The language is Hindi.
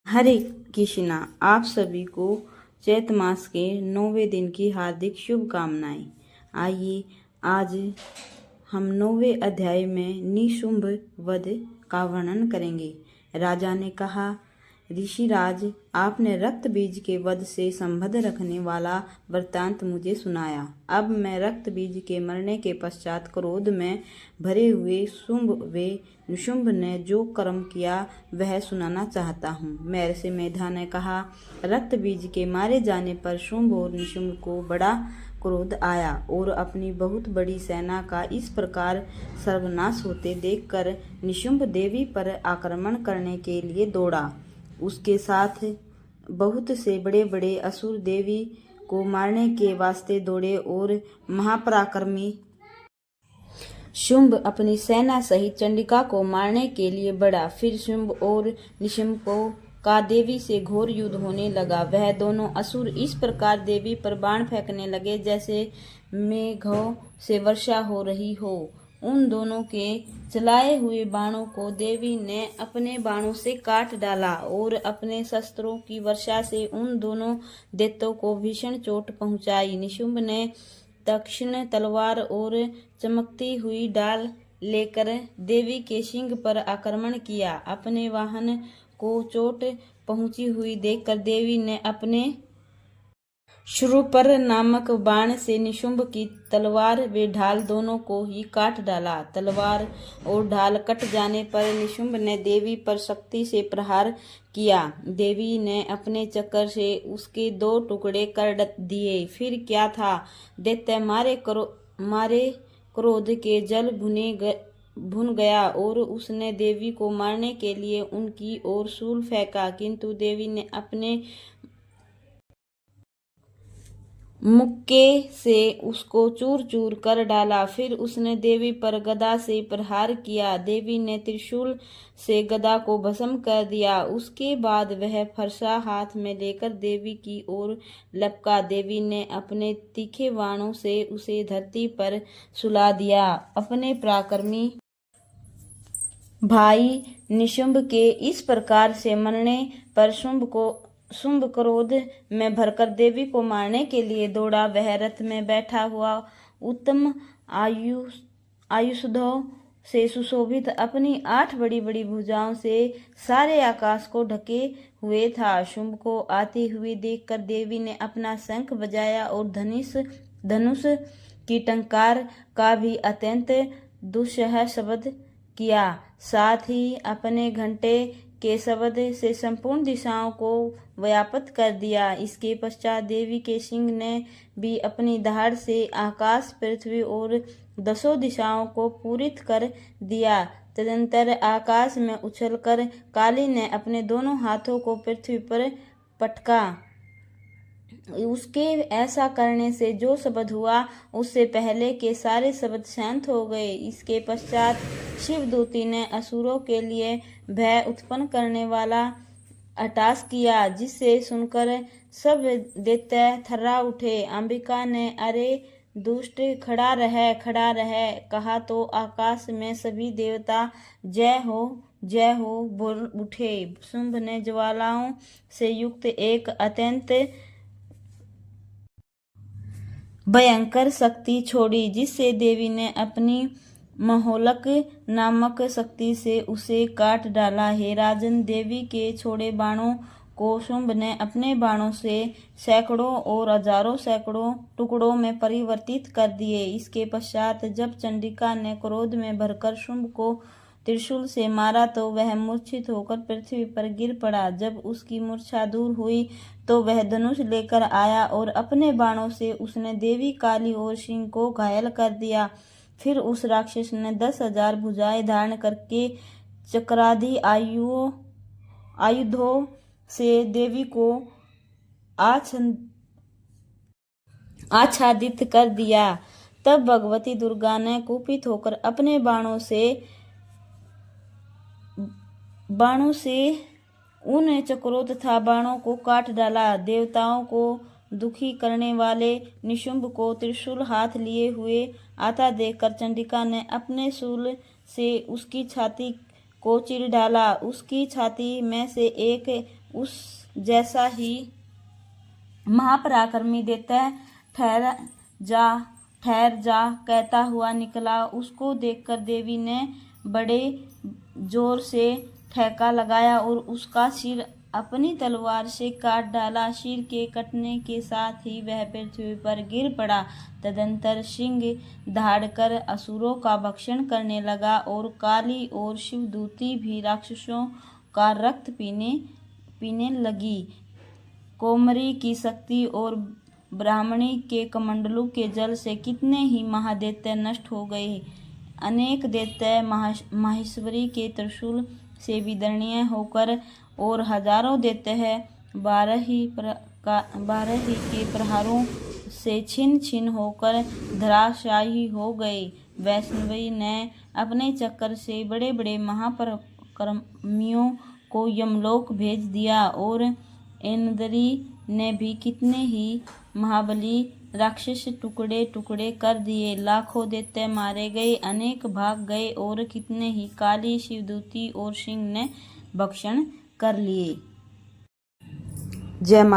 हरे कृष्णा। आप सभी को चैत मास के 9वें दिन की हार्दिक शुभकामनाएं। आइए आज हम 9वें अध्याय में निशुंभ वध का वर्णन करेंगे। राजा ने कहा, ऋषिराज, आपने रक्त बीज के वध से संबंध रखने वाला वृत्तांत मुझे सुनाया। अब मैं रक्त बीज के मरने के पश्चात क्रोध में भरे हुए शुंभ व निशुंभ ने जो कर्म किया वह सुनाना चाहता हूँ। महर्षि मेधा ने कहा, रक्त बीज के मारे जाने पर शुंभ और निशुंभ को बड़ा क्रोध आया और अपनी बहुत बड़ी सेना का इस प्रकार सर्वनाश होते देखकर निशुंभ देवी पर आक्रमण करने के लिए दौड़ा। उसके साथ बहुत से बड़े बड़े असुर देवी को मारने के वास्ते दौड़े और महापराक्रमी शुंभ अपनी सेना सहित चंडिका को मारने के लिए बढ़ा। फिर शुंभ और निशुंभ का देवी से घोर युद्ध होने लगा। वह दोनों असुर इस प्रकार देवी पर बाण फेंकने लगे जैसे मेघों से वर्षा हो रही हो। उन दोनों के चलाए हुए बाणों को देवी ने अपने बाणों से काट डाला और अपने शस्त्रों की वर्षा से उन दोनों दैत्यों को भीषण चोट पहुंचाई। निशुंभ ने तीक्ष्ण तलवार और चमकती हुई ढाल लेकर देवी के सिंह पर आक्रमण किया। अपने वाहन को चोट पहुंची हुई देखकर देवी ने अपने शूरपर नामक बाण से निशुंभ की तलवार व ढाल दोनों को ही काट डाला। तलवार और ढाल कट जाने पर निशुंभ ने देवी पर शक्ति से प्रहार किया। देवी ने अपने चक्र से उसके 2 टुकड़े कर दिए। फिर क्या था, दैत्य मारे क्रोध के जल भुन गया और उसने देवी को मारने के लिए उनकी ओर शूल फेंका, किंतु देवी ने अपने मुक्के से उसको चूर चूर कर डाला। फिर उसने देवी पर गदा से प्रहार किया। देवी ने त्रिशूल से गदा को भस्म कर दिया। उसके बाद वह फरसा हाथ में लेकर देवी की ओर लपका। देवी ने अपने तीखे बाणों से उसे धरती पर सुला दिया। अपने पराक्रमी भाई निशुंभ के इस प्रकार से मरने पर शुंभ क्रोध में भरकर देवी को मारने के लिए दौड़ा। वह रथ में बैठा हुआ उत्तम आयुधों से सुशोभित अपनी 8 बड़ी बड़ी भुजाओं से सारे आकाश को ढके हुए था। शुंभ को आती हुई देखकर देवी ने अपना शंख बजाया और धनुष की टंकार का भी अत्यंत दुस्सह शब्द किया। साथ ही अपने घंटे के शब्द से संपूर्ण दिशाओं को व्याप्त कर दिया। इसके पश्चात देवी के सिंह ने भी अपनी दहाड़ से आकाश, पृथ्वी और 10 दिशाओं को पूरित कर दिया। तदंतर आकाश में उछलकर काली ने अपने दोनों हाथों को पृथ्वी पर पटका। उसके ऐसा करने से जो शब्द हुआ उससे पहले के सारे शब्द शांत हो गए। इसके पश्चात शिवदूती ने असुरों के लिए भय उत्पन्न करने वाला अट्टहास किया, जिससे सुनकर सब दैत्य थर्रा उठे। अंबिका ने अरे दुष्ट, खड़ा रह कहा तो आकाश में सभी देवता जय हो बोल उठे। शुंभ ने ज्वालाओं से युक्त एक अत्यंत भयंकर शक्ति छोड़ी, जिससे देवी ने अपनी महोलक नामक शक्ति से उसे काट डाला। हे राजन, देवी के छोड़े बाणों को शुंभ ने अपने बाणों से सैकड़ों और हजारों सैकड़ों टुकड़ों में परिवर्तित कर दिए। इसके पश्चात जब चंडिका ने क्रोध में भरकर शुंभ को त्रिशूल से मारा तो वह मूर्छित होकर पृथ्वी पर गिर पड़ा। जब उसकी मूर्छा दूर हुई तो वह धनुष लेकर आया और अपने बाणों से उसने देवी, काली और सिंह को घायल कर दिया। फिर उस राक्षस ने 10,000 भुजाएं धारण करके चक्रादि आयुधों से देवी को आच्छादित कर दिया। तब भगवती दुर्गा ने कुपित होकर अपने बाणों से उन चक्रों तथा बाणों को काट डाला। देवताओं को दुखी करने वाले निशुंभ को त्रिशूल हाथ लिए हुए आता देखकर चंडिका ने अपने शूल से उसकी छाती को चीर डाला। उसकी छाती में से एक उस जैसा ही महापराक्रमी दैत्य ठहर जा कहता हुआ निकला। उसको देखकर देवी ने बड़े जोर से ठेका लगाया और उसका सिर अपनी तलवार से काट डाला। सिर के कटने के साथ ही वह पृथ्वी पर गिर पड़ा। तदंतर सिंह दहाड़कर असुरों का भक्षण करने लगा और काली और शिवदूती भी राक्षसों का रक्त पीने लगी। कौमरी की शक्ति और ब्राह्मणी के कमंडलू के जल से कितने ही महादैत्य नष्ट हो गए। अनेक दैत्य माहेश्वरी के त्रिशूल से विदरणीय होकर और हजारों दैत्य 12 के प्रहारों से छिन्न छिन्न होकर धराशायी हो गए। वैष्णवी ने अपने चक्कर से बड़े बड़े महापराक्रमियों को यमलोक भेज दिया और ऐंद्री ने भी कितने ही महाबली राक्षस टुकड़े टुकड़े कर दिए। लाखों दैत्य मारे गए, अनेक भाग गए और कितने ही काली, शिवदूती और सिंह ने भक्षण कर लिए। जय माता।